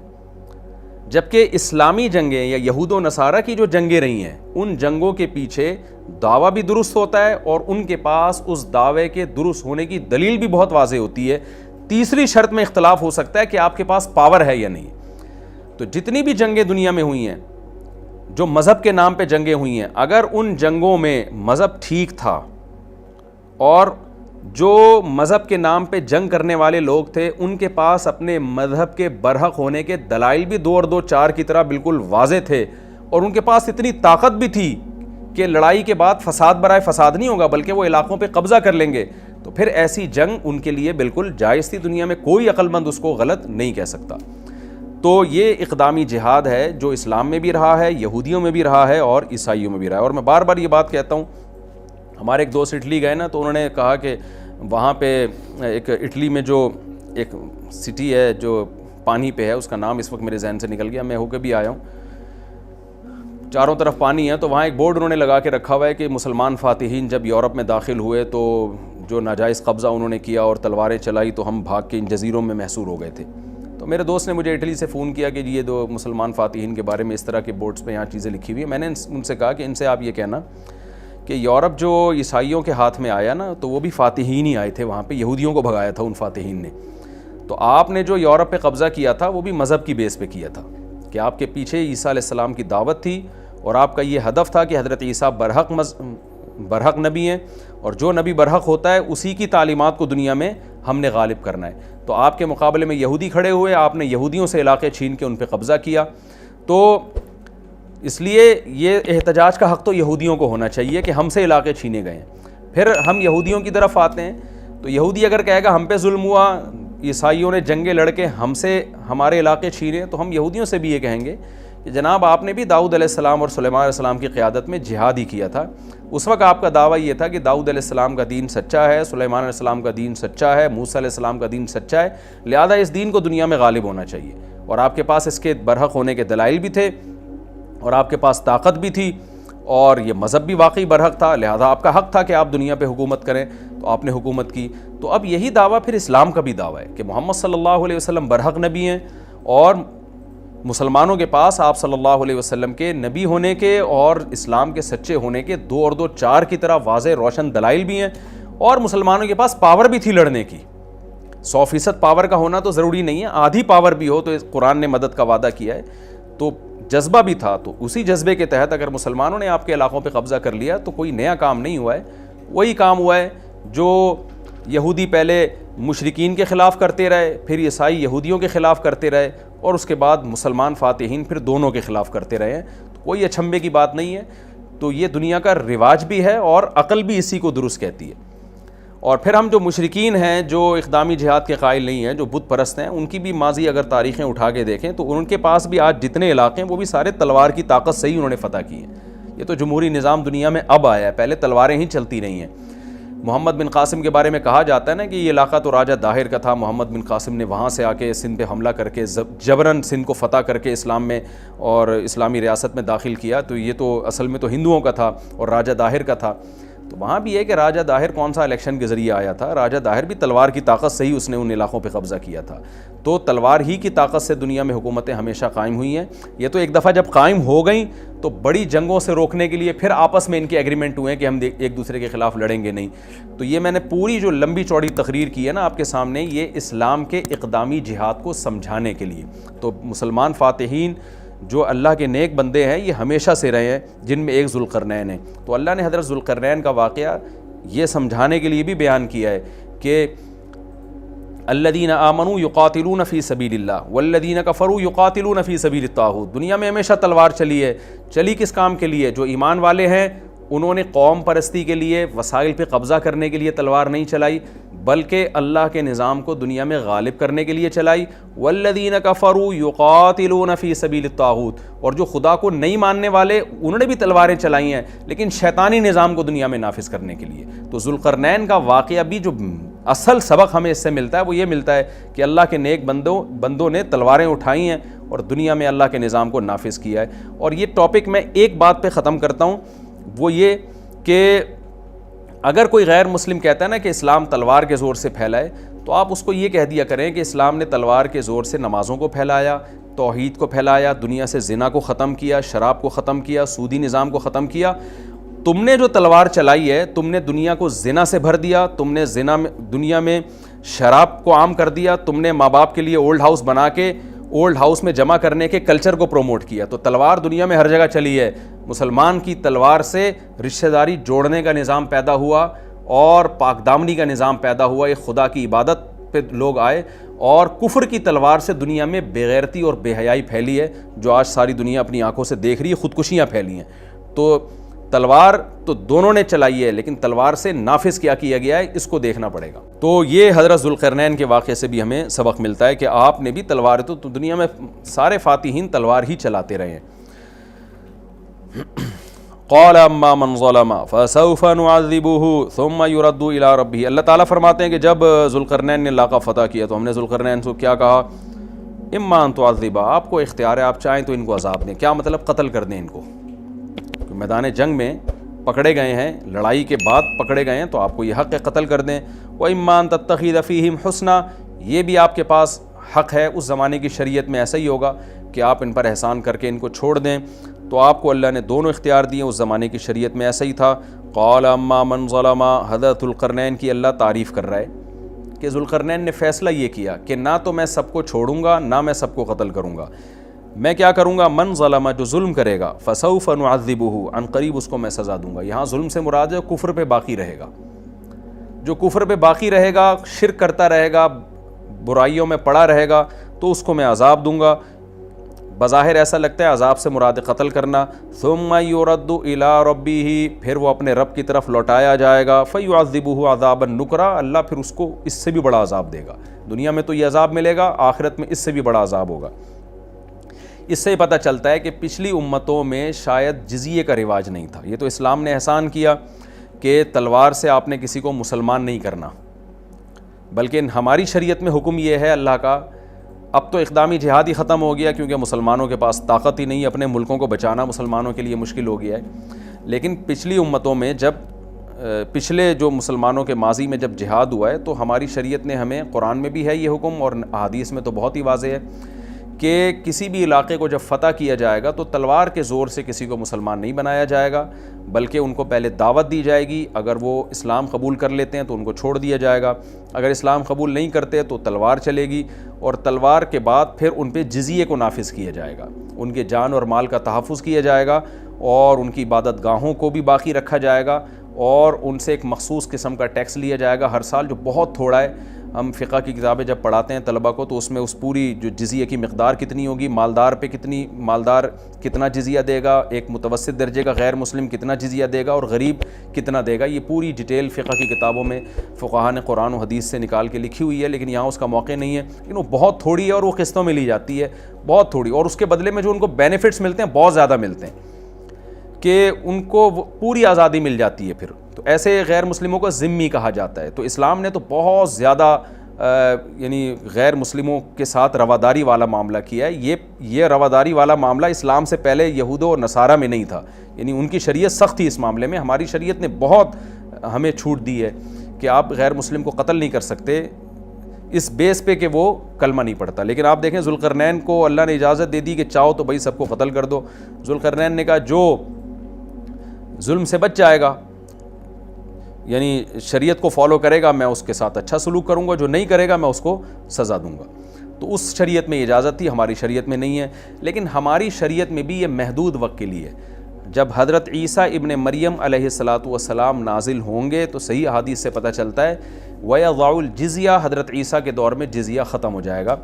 جبکہ اسلامی جنگیں یا یہود و نصارہ کی جو جنگیں رہی ہیں، ان جنگوں کے پیچھے دعویٰ بھی درست ہوتا ہے اور ان کے پاس اس دعوے کے درست ہونے کی دلیل بھی بہت واضح ہوتی ہے. تیسری شرط میں اختلاف ہو سکتا ہے کہ آپ کے پاس پاور ہے یا نہیں. تو جتنی بھی جنگیں دنیا میں ہوئی ہیں، جو مذہب کے نام پہ جنگیں ہوئی ہیں، اگر ان جنگوں میں مذہب ٹھیک تھا اور جو مذہب کے نام پہ جنگ کرنے والے لوگ تھے ان کے پاس اپنے مذہب کے برحق ہونے کے دلائل بھی 2 اور 2 4 کی طرح بالکل واضح تھے، اور ان کے پاس اتنی طاقت بھی تھی کہ لڑائی کے بعد فساد برائے فساد نہیں ہوگا بلکہ وہ علاقوں پہ قبضہ کر لیں گے، تو پھر ایسی جنگ ان کے لیے بالکل جائز تھی. دنیا میں کوئی عقل مند اس کو غلط نہیں کہہ سکتا. تو یہ اقدامی جہاد ہے جو اسلام میں بھی رہا ہے، یہودیوں میں بھی رہا ہے اور عیسائیوں میں بھی رہا ہے. اور میں بار بار یہ بات کہتا ہوں، ہمارے ایک دوست اٹلی گئے نا، تو انہوں نے کہا کہ وہاں پہ ایک اٹلی میں جو ایک سٹی ہے جو پانی پہ ہے، اس کا نام اس وقت میرے ذہن سے نکل گیا، میں ہو کے بھی آیا ہوں، چاروں طرف پانی ہے. تو وہاں ایک بورڈ انہوں نے لگا کے رکھا ہوا ہے کہ مسلمان فاتحین جب یورپ میں داخل ہوئے تو جو ناجائز قبضہ انہوں نے کیا اور تلواریں چلائی تو ہم بھاگ کے ان جزیروں میں محصور ہو گئے تھے. تو میرے دوست نے مجھے اٹلی سے فون کیا کہ یہ 2 مسلمان فاتحین کے بارے میں اس طرح کے بورڈز پہ یہاں چیزیں لکھی ہوئی ہیں. میں نے ان سے کہا کہ ان سے آپ یہ کہنا کہ یورپ جو عیسائیوں کے ہاتھ میں آیا نا، تو وہ بھی فاتحین ہی آئے تھے، وہاں پہ یہودیوں کو بھگایا تھا ان فاتحین نے. تو آپ نے جو یورپ پہ قبضہ کیا تھا وہ بھی مذہب کی بیس پہ کیا تھا کہ آپ کے پیچھے عیسیٰ علیہ السلام کی دعوت تھی اور آپ کا یہ ہدف تھا کہ حضرت عیسیٰ برحق نبی ہیں، اور جو نبی برحق ہوتا ہے اسی کی تعلیمات کو دنیا میں ہم نے غالب کرنا ہے. تو آپ کے مقابلے میں یہودی کھڑے ہوئے، آپ نے یہودیوں سے علاقے چھین کے ان پہ قبضہ کیا. تو اس لیے یہ احتجاج کا حق تو یہودیوں کو ہونا چاہیے کہ ہم سے علاقے چھینے گئے ہیں. پھر ہم یہودیوں کی طرف آتے ہیں تو یہودی اگر کہے گا ہم پہ ظلم ہوا، عیسائیوں نے جنگیں لڑ کے ہم سے ہمارے علاقے چھینے، تو ہم یہودیوں سے بھی یہ کہیں گے کہ جناب آپ نے بھی داؤد علیہ السلام اور سلیمان علیہ السلام کی قیادت میں جہاد ہی کیا تھا. اس وقت آپ کا دعویٰ یہ تھا کہ داؤد علیہ السلام کا دین سچا ہے، سلیمان علیہ السلام کا دین سچا ہے، موسیٰ علیہ السلام کا دین سچا ہے، لہذا اس دین کو دنیا میں غالب ہونا چاہیے. اور آپ کے پاس اس کے برحق ہونے کے دلائل بھی تھے اور آپ کے پاس طاقت بھی تھی اور یہ مذہب بھی واقعی برحق تھا، لہذا آپ کا حق تھا کہ آپ دنیا پہ حکومت کریں. تو آپ نے حکومت کی. تو اب یہی دعویٰ پھر اسلام کا بھی دعویٰ ہے کہ محمد صلی اللہ علیہ وسلم برحق نبی ہیں اور مسلمانوں کے پاس آپ صلی اللہ علیہ وسلم کے نبی ہونے کے اور اسلام کے سچے ہونے کے 2 اور 2 4 کی طرح واضح روشن دلائل بھی ہیں، اور مسلمانوں کے پاس پاور بھی تھی لڑنے کی۔ 100% پاور کا ہونا تو ضروری نہیں ہے، آدھی پاور بھی ہو تو قرآن نے مدد کا وعدہ کیا ہے، تو جذبہ بھی تھا۔ تو اسی جذبے کے تحت اگر مسلمانوں نے آپ کے علاقوں پہ قبضہ کر لیا تو کوئی نیا کام نہیں ہوا ہے، وہی کام ہوا ہے جو یہودی پہلے مشرکین کے خلاف کرتے رہے، پھر عیسائی یہودیوں کے خلاف کرتے رہے، اور اس کے بعد مسلمان فاتحین پھر دونوں کے خلاف کرتے رہے ہیں۔ تو کوئی اچھمبے کی بات نہیں ہے، تو یہ دنیا کا رواج بھی ہے اور عقل بھی اسی کو درست کہتی ہے۔ اور پھر ہم جو مشرکین ہیں، جو اقدامی جہاد کے قائل نہیں ہیں، جو بت پرست ہیں، ان کی بھی ماضی اگر تاریخیں اٹھا کے دیکھیں تو ان کے پاس بھی آج جتنے علاقے ہیں وہ بھی سارے تلوار کی طاقت سے ہی انہوں نے فتح کی ہیں۔ یہ تو جمہوری نظام دنیا میں اب آیا ہے، پہلے تلواریں ہی چلتی رہی ہیں۔ محمد بن قاسم کے بارے میں کہا جاتا ہے نا کہ یہ علاقہ تو راجہ داہر کا تھا، محمد بن قاسم نے وہاں سے آ کے سندھ پہ حملہ کر کے جبراً سندھ کو فتح کر کے اسلام میں اور اسلامی ریاست میں داخل کیا، تو یہ تو اصل میں تو ہندوؤں کا تھا اور راجہ داہر کا تھا۔ تو وہاں بھی ہے کہ راجہ داہر کون سا الیکشن کے ذریعے آیا تھا، راجہ داہر بھی تلوار کی طاقت سے ہی اس نے ان علاقوں پہ قبضہ کیا تھا۔ تو تلوار ہی کی طاقت سے دنیا میں حکومتیں ہمیشہ قائم ہوئی ہیں۔ یہ تو ایک دفعہ جب قائم ہو گئیں تو بڑی جنگوں سے روکنے کے لیے پھر آپس میں ان کے ایگریمنٹ ہوئے ہیں کہ ہم ایک دوسرے کے خلاف لڑیں گے نہیں۔ تو یہ میں نے پوری جو لمبی چوڑی تقریر کی ہے نا آپ کے سامنے، یہ اسلام کے اقدامی جہاد کو سمجھانے کے لیے۔ تو مسلمان فاتحین جو اللہ کے نیک بندے ہیں یہ ہمیشہ سے رہے ہیں، جن میں ایک ذوالقرنین ہے۔ تو اللہ نے حضرت ذوالقرنین کا واقعہ یہ سمجھانے کے لیے بھی بیان کیا ہے کہ الذین آمنوا یقاتلون فی سبیل اللہ والذین کفروا یقاتلون فی سبیل الطاغوت۔ دنیا میں ہمیشہ تلوار چلی ہے، چلی کس کام کے لیے؟ جو ایمان والے ہیں انہوں نے قوم پرستی کے لیے، وسائل پہ قبضہ کرنے کے لیے تلوار نہیں چلائی، بلکہ اللہ کے نظام کو دنیا میں غالب کرنے کے لیے چلائی۔ والذین کفروا یقاتلون فی سبیل الطاغوت، اور جو خدا کو نہیں ماننے والے انہوں نے بھی تلواریں چلائی ہیں لیکن شیطانی نظام کو دنیا میں نافذ کرنے کے لیے۔ تو ذوالقرنین کا واقعہ بھی جو اصل سبق ہمیں اس سے ملتا ہے وہ یہ ملتا ہے کہ اللہ کے نیک بندوں نے تلواریں اٹھائی ہیں اور دنیا میں اللہ کے نظام کو نافذ کیا ہے۔ اور یہ ٹاپک میں ایک بات پہ ختم کرتا ہوں، وہ یہ کہ اگر کوئی غیر مسلم کہتا ہے نا کہ اسلام تلوار کے زور سے پھیلا ہے، تو آپ اس کو یہ کہہ دیا کریں کہ اسلام نے تلوار کے زور سے نمازوں کو پھیلایا، توحید کو پھیلایا، دنیا سے زنا کو ختم کیا، شراب کو ختم کیا، سودی نظام کو ختم کیا۔ تم نے جو تلوار چلائی ہے، تم نے دنیا کو زنا سے بھر دیا، تم نے دنیا میں شراب کو عام کر دیا، تم نے ماں باپ کے لیے اولڈ ہاؤس بنا کے اولڈ ہاؤس میں جمع کرنے کے کلچر کو پروموٹ کیا۔ تو تلوار دنیا میں ہر جگہ چلی ہے۔ مسلمان کی تلوار سے رشتہ داری جوڑنے کا نظام پیدا ہوا اور پاک دامنی کا نظام پیدا ہوا، ایک خدا کی عبادت پہ لوگ آئے، اور کفر کی تلوار سے دنیا میں بے غیرتی اور بے حیائی پھیلی ہے جو آج ساری دنیا اپنی آنکھوں سے دیکھ رہی ہے، خودکشیاں پھیلی ہیں۔ تو تلوار تو دونوں نے چلائی ہے لیکن تلوار سے نافذ کیا گیا ہے، اس کو دیکھنا پڑے گا۔ تو یہ حضرت ذوالقرنین کے واقعے سے بھی ہمیں سبق ملتا ہے کہ آپ نے بھی تلوار، تو دنیا میں سارے فاتحین تلوار ہی چلاتے رہے ہیں۔ قال اما من ظلم فسوف نعذبه ثم يرد الى ربه۔ اللہ تعالیٰ فرماتے ہیں کہ جب ذوالقرنین نے علاقہ فتح کیا تو ہم نے ذوالقرنین سے کیا کہا؟ اما ان تعذب، آپ کو اختیار ہے، آپ چاہیں تو ان کو عذاب دیں۔ کیا مطلب؟ قتل کر دیں ان کو۔ میدان جنگ میں پکڑے گئے ہیں، لڑائی کے بعد پکڑے گئے ہیں تو آپ کو یہ حق ہے قتل کر دیں۔ وَإِمَّا أَن تَتَّخِذَ فِيهِمْ حُسْنًا، یہ بھی آپ کے پاس حق ہے۔ اس زمانے کی شریعت میں ایسا ہی ہوگا کہ آپ ان پر احسان کر کے ان کو چھوڑ دیں، تو آپ کو اللہ نے دونوں اختیار دیے۔ اس زمانے کی شریعت میں ایسا ہی تھا۔ قال اما من ظلم، حضرت ذوالقرنین کی اللہ تعریف کر رہا ہے کہ ذوالقرنین نے فیصلہ یہ کیا کہ نہ تو میں سب کو چھوڑوں گا نہ میں سب کو قتل کروں گا، میں کیا کروں گا؟ من ظلم، جو ظلم کرے گا، فسوف نعذبہ، عن قریب اس کو میں سزا دوں گا۔ یہاں ظلم سے مراد ہے کفر پہ باقی رہے گا، جو کفر پہ باقی رہے گا، شرک کرتا رہے گا، برائیوں میں پڑا رہے گا، تو اس کو میں عذاب دوں گا۔ بظاہر ایسا لگتا ہے عذاب سے مراد قتل کرنا۔ ثم یرد الی ربہ، پھر وہ اپنے رب کی طرف لوٹایا جائے گا۔ فیعذبہ عذابا نکرا، اللہ پھر اس کو اس سے بھی بڑا عذاب دے گا۔ دنیا میں تو یہ عذاب ملے گا، آخرت میں اس سے بھی بڑا عذاب ہوگا۔ اس سے پتہ چلتا ہے کہ پچھلی امتوں میں شاید جزیے کا رواج نہیں تھا۔ یہ تو اسلام نے احسان کیا کہ تلوار سے آپ نے کسی کو مسلمان نہیں کرنا، بلکہ ہماری شریعت میں حکم یہ ہے اللہ کا، اب تو اقدامی جہاد ہی ختم ہو گیا کیونکہ مسلمانوں کے پاس طاقت ہی نہیں، اپنے ملکوں کو بچانا مسلمانوں کے لیے مشکل ہو گیا ہے۔ لیکن پچھلی امتوں میں جب پچھلے جو مسلمانوں کے ماضی میں جب جہاد ہوا ہے تو ہماری شریعت نے ہمیں، قرآن میں بھی ہے یہ حکم اور احادیث میں تو بہت ہی واضح ہے کہ کسی بھی علاقے کو جب فتح کیا جائے گا تو تلوار کے زور سے کسی کو مسلمان نہیں بنایا جائے گا، بلکہ ان کو پہلے دعوت دی جائے گی. اگر وہ اسلام قبول کر لیتے ہیں تو ان کو چھوڑ دیا جائے گا، اگر اسلام قبول نہیں کرتے تو تلوار چلے گی، اور تلوار کے بعد پھر ان پہ جزیے کو نافذ کیا جائے گا، ان کے جان اور مال کا تحفظ کیا جائے گا، اور ان کی عبادت گاہوں کو بھی باقی رکھا جائے گا، اور ان سے ایک مخصوص قسم کا ٹیکس لیا جائے گا ہر سال، جو بہت تھوڑا ہے. ہم فقہ کی کتابیں جب پڑھاتے ہیں طلبہ کو تو اس میں اس پوری جو جزیے کی مقدار کتنی ہوگی، مالدار پہ مالدار کتنا جزیہ دے گا، ایک متوسط درجے کا غیر مسلم کتنا جزیہ دے گا، اور غریب کتنا دے گا، یہ پوری ڈیٹیل فقہ کی کتابوں میں فقہاء نے قرآن و حدیث سے نکال کے لکھی ہوئی ہے. لیکن یہاں اس کا موقع نہیں ہے، لیکن وہ بہت تھوڑی ہے اور وہ قسطوں میں لی جاتی ہے، بہت تھوڑی، اور اس کے بدلے میں جو ان کو بینیفٹس ملتے ہیں بہت زیادہ ملتے ہیں کہ ان کو پوری آزادی مل جاتی ہے. پھر تو ایسے غیر مسلموں کو ذمی کہا جاتا ہے. تو اسلام نے تو بہت زیادہ یعنی غیر مسلموں کے ساتھ رواداری والا معاملہ کیا ہے. یہ رواداری والا معاملہ اسلام سے پہلے یہود و نصارہ میں نہیں تھا، یعنی ان کی شریعت سخت تھی اس معاملے میں. ہماری شریعت نے بہت ہمیں چھوٹ دی ہے کہ آپ غیر مسلم کو قتل نہیں کر سکتے اس بیس پہ کہ وہ کلمہ نہیں پڑھتا. لیکن آپ دیکھیں ذوالقرنین کو اللہ نے اجازت دے دی کہ چاہو تو بھائی سب کو قتل کر دو. ذوالقرنین نے کہا جو ظلم سے بچ جائے گا، یعنی شریعت کو فالو کرے گا، میں اس کے ساتھ اچھا سلوک کروں گا، جو نہیں کرے گا میں اس کو سزا دوں گا. تو اس شریعت میں اجازت تھی، ہماری شریعت میں نہیں ہے. لیکن ہماری شریعت میں بھی یہ محدود وقت کے لیے. جب حضرت عیسیٰ ابن مریم علیہ السلام نازل ہوں گے تو صحیح احادیث سے پتہ چلتا ہے وَيَضَعُ الْجِزْيَةَ، حضرت عیسیٰ کے دور میں جزیہ ختم ہو جائے گا.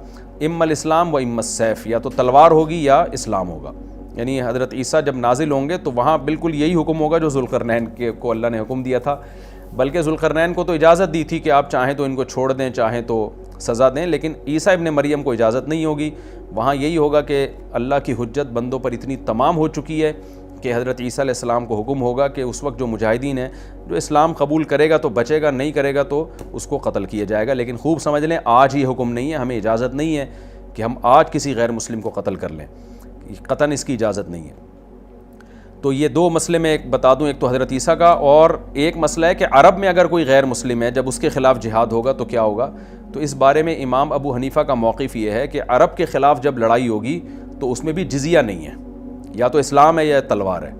اما الاسلام و اما السیف، یا تو تلوار ہوگی یا اسلام ہوگا. یعنی حضرت عیسیٰ جب نازل ہوں گے تو وہاں بالکل یہی حکم ہوگا جو ذوالقرنین کو اللہ نے حکم دیا تھا. بلکہ ذوالقرنین کو تو اجازت دی تھی کہ آپ چاہیں تو ان کو چھوڑ دیں، چاہیں تو سزا دیں، لیکن عیسیٰ ابن مریم کو اجازت نہیں ہوگی. وہاں یہی ہوگا کہ اللہ کی حجت بندوں پر اتنی تمام ہو چکی ہے کہ حضرت عیسیٰ علیہ السلام کو حکم ہوگا کہ اس وقت جو مجاہدین ہیں، جو اسلام قبول کرے گا تو بچے گا، نہیں کرے گا تو اس کو قتل کیا جائے گا. لیکن خوب سمجھ لیں آج یہ حکم نہیں ہے، ہمیں اجازت نہیں ہے کہ ہم آج کسی غیر مسلم کو قتل کر لیں، قطعاً اس کی اجازت نہیں ہے. تو یہ دو مسئلے میں ایک بتا دوں، ایک تو حضرت عیسیٰ کا، اور ایک مسئلہ ہے کہ عرب میں اگر کوئی غیر مسلم ہے جب اس کے خلاف جہاد ہوگا تو کیا ہوگا. تو اس بارے میں امام ابو حنیفہ کا موقف یہ ہے کہ عرب کے خلاف جب لڑائی ہوگی تو اس میں بھی جزیہ نہیں ہے، یا تو اسلام ہے یا تلوار ہے.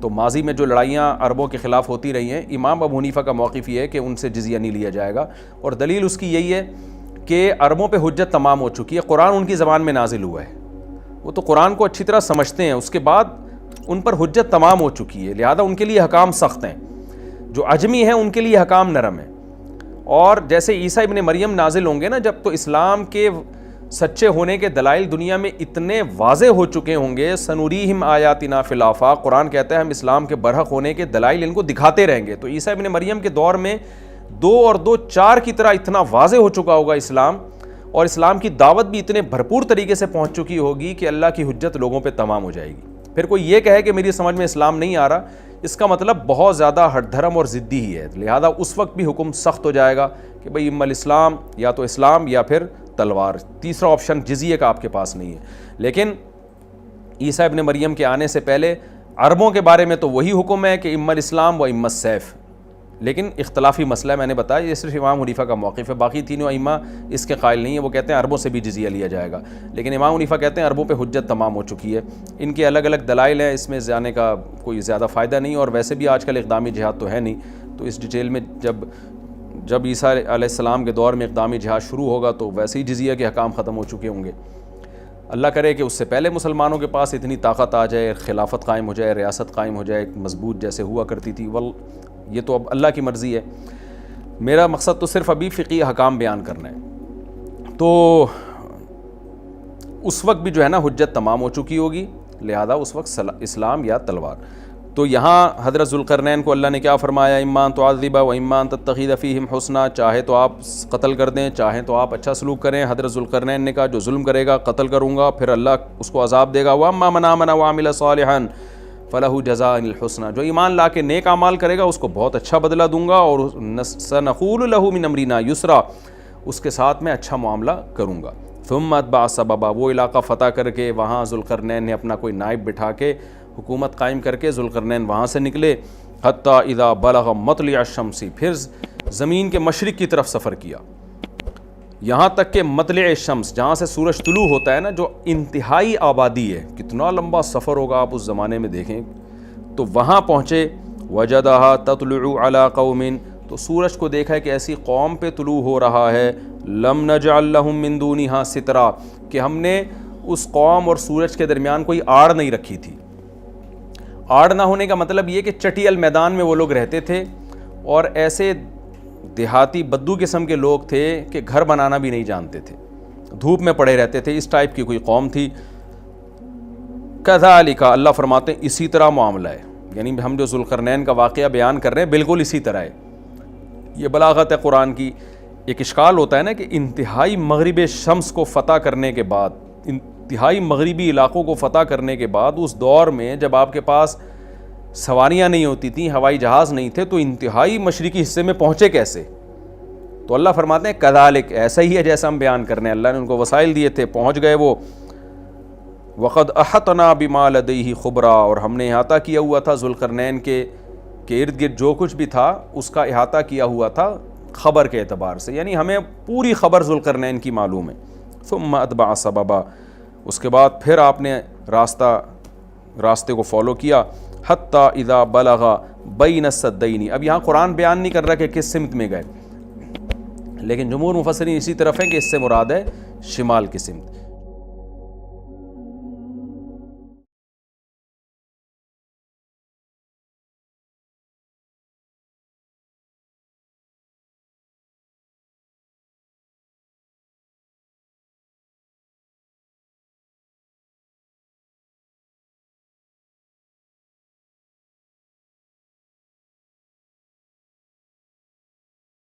تو ماضی میں جو لڑائیاں عربوں کے خلاف ہوتی رہی ہیں، امام ابو حنیفہ کا موقف یہ ہے کہ ان سے جزیہ نہیں لیا جائے گا. اور دلیل اس کی یہی ہے کہ عربوں پہ حجت تمام ہو چکی ہے، قرآن ان کی زبان میں نازل ہوا ہے، وہ تو قرآن کو اچھی طرح سمجھتے ہیں، اس کے بعد ان پر حجت تمام ہو چکی ہے، لہذا ان کے لیے حکام سخت ہیں. جو عجمی ہیں ان کے لیے حکام نرم ہیں. اور جیسے عیسیٰ ابن مریم نازل ہوں گے نا جب، تو اسلام کے سچے ہونے کے دلائل دنیا میں اتنے واضح ہو چکے ہوں گے. سنوریہم آیاتنا فی الآفاق، قرآن کہتا ہے ہم اسلام کے برحق ہونے کے دلائل ان کو دکھاتے رہیں گے. تو عیسیٰ ابن مریم کے دور میں 2 اور 2 4 کی طرح اتنا واضح ہو چکا ہوگا اسلام، اور اسلام کی دعوت بھی اتنے بھرپور طریقے سے پہنچ چکی ہوگی کہ اللہ کی حجت لوگوں پہ تمام ہو جائے گی. پھر کوئی یہ کہے کہ میری سمجھ میں اسلام نہیں آ رہا، اس کا مطلب بہت زیادہ ہٹ دھرم اور ضدی ہی ہے. لہذا اس وقت بھی حکم سخت ہو جائے گا کہ بھئی اما الاسلام، یا تو اسلام یا پھر تلوار، تیسرا آپشن جزیے کا آپ کے پاس نہیں ہے. لیکن عیسیٰ ابن مریم کے آنے سے پہلے عربوں کے بارے میں تو وہی حکم ہے کہ اما الاسلام و اما السیف. لیکن اختلافی مسئلہ ہے، میں نے بتایا یہ صرف امام حنیفہ کا موقف ہے، باقی تینوں ائمہ اس کے قائل نہیں ہیں. وہ کہتے ہیں عربوں سے بھی جزیہ لیا جائے گا، لیکن امام حنیفہ کہتے ہیں عربوں پہ حجت تمام ہو چکی ہے. ان کے الگ الگ دلائل ہیں، اس میں جانے کا کوئی زیادہ فائدہ نہیں. اور ویسے بھی آج کل اقدامی جہاد تو ہے نہیں، تو اس ڈیٹیل میں جب عیسیٰ علیہ السلام کے دور میں اقدامی جہاد شروع ہوگا تو ویسے ہی جزیہ کے حکام ختم ہو چکے ہوں گے. اللہ کرے کہ اس سے پہلے مسلمانوں کے پاس اتنی طاقت آ جائے، خلافت قائم ہو جائے، ریاست قائم ہو جائے مضبوط جیسے ہوا کرتی تھی. یہ تو اب اللہ کی مرضی ہے. میرا مقصد تو صرف ابھی فقہی حکام بیان کرنا ہے. تو اس وقت بھی جو ہے نا حجت تمام ہو چکی ہوگی، لہذا اس وقت اسلام یا تلوار. تو یہاں حضرت ذوالقرنین کو اللہ نے کیا فرمایا، اما ان تعذب و اما ان تتخذ فیہم حسنا، چاہے تو آپ قتل کر دیں، چاہیں تو آپ اچھا سلوک کریں. حضرت ذوالقرنین نے کہا جو ظلم کرے گا قتل کروں گا، پھر اللہ اس کو عذاب دے گا. واما من آمن وعمل صالحا فلہ جزاء الحسنى، جو ایمان لا کے نیک اعمال کرے گا اس کو بہت اچھا بدلہ دوں گا، اور سنقول له من امرنا یسرا، اس کے ساتھ میں اچھا معاملہ کروں گا. ثم اتبع سببا، وہ علاقہ فتح کر کے وہاں ذوالقرنین نے اپنا کوئی نائب بٹھا کے حکومت قائم کر کے ذوالقرنین وہاں سے نکلے. حتی اذا بلغ مطلع الشمس، پھر زمین کے مشرق کی طرف سفر کیا. یہاں تک کہ مطلع شمس، جہاں سے سورج طلوع ہوتا ہے نا، جو انتہائی آبادی ہے، کتنا لمبا سفر ہوگا آپ اس زمانے میں دیکھیں، تو وہاں پہنچے، وجدہا تطلع علی قوم، تو سورج کو دیکھا کہ ایسی قوم پہ طلوع ہو رہا ہے، لم نجعل لہم من دونہا سترا، کہ ہم نے اس قوم اور سورج کے درمیان کوئی آڑ نہیں رکھی تھی۔ آڑ نہ ہونے کا مطلب یہ کہ چٹیل میدان میں وہ لوگ رہتے تھے، اور ایسے دیہاتی بدو قسم کے لوگ تھے کہ گھر بنانا بھی نہیں جانتے تھے، دھوپ میں پڑے رہتے تھے، اس ٹائپ کی کوئی قوم تھی۔ کذالک، اللہ فرماتے ہیں اسی طرح معاملہ ہے، یعنی ہم جو ذوالقرنین کا واقعہ بیان کر رہے ہیں بالکل اسی طرح ہے۔ یہ بلاغت ہے قرآن کی۔ ایک اشکال ہوتا ہے نا کہ انتہائی مغرب شمس کو فتح کرنے کے بعد، انتہائی مغربی علاقوں کو فتح کرنے کے بعد، اس دور میں جب آپ کے پاس سواریاں نہیں ہوتی تھیں، ہوائی جہاز نہیں تھے، تو انتہائی مشرقی حصے میں پہنچے کیسے؟ تو اللہ فرماتے ہیں کذالک، ایسا ہی ہے جیسا ہم بیان کرنے، اللہ نے ان کو وسائل دیے تھے، پہنچ گئے وہ۔ وقد احطنا بما لدیہ خبرا، اور ہم نے احاطہ کیا ہوا تھا ذوالقرنین کے ارد گرد جو کچھ بھی تھا اس کا احاطہ کیا ہوا تھا خبر کے اعتبار سے، یعنی ہمیں پوری خبر ذوالقرنین کی معلوم ہے۔ ثم اتبع سببا، اس کے بعد پھر آپ نے راستے کو فالو کیا، حتی اذا بلغ بین السدین۔ اب یہاں قرآن بیان نہیں کر رہا کہ کس سمت میں گئے، لیکن جمہور مفسرین اسی طرف ہیں کہ اس سے مراد ہے شمال کی سمت۔